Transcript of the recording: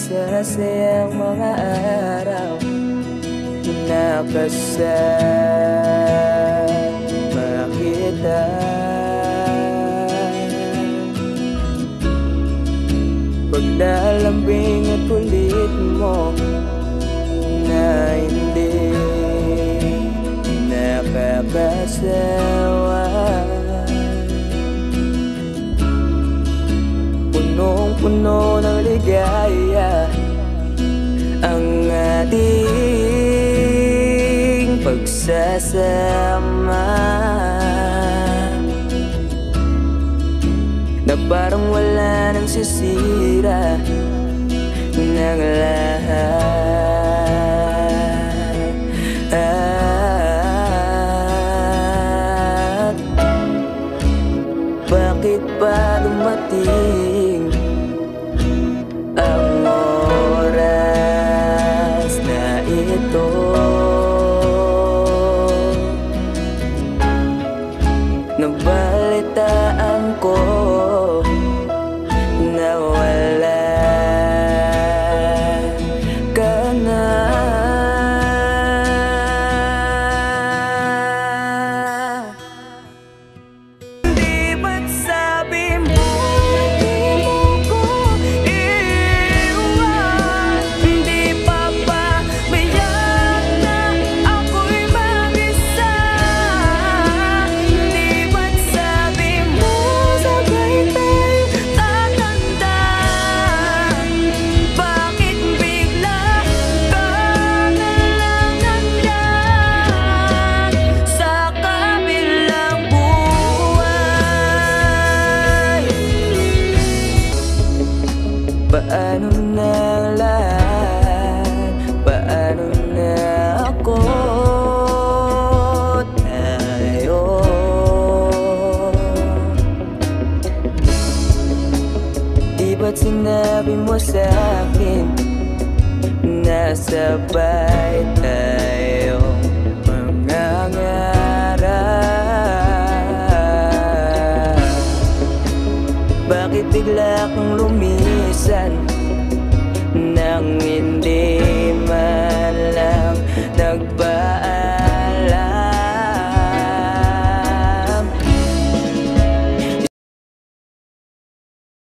masasayang mga araw na kasama kita. Paglalambing at kulit mo na hindi nakakasawa, punong-puno ng ligaya ang ating pagsasama, na parang wala nang sisira ng lahat. Bakit ba dumating ang oras na ito? Nabalitaan ko na wala ka na. Di ba't sabi mo di mo ko iiwan? Di pa ba biyak na ako'y mag-isa? Di ba't sabi mo sabay tayo tatanda? Bakit bigla ka na lang nandyan sa kabilang buhay? Paano na lahat? Paano na ako? Tayo di ba't sinabi mo sa'kin na sabay tayo mangangarap? Bakit bigla kang lumisan nang hindi man lang nagbago?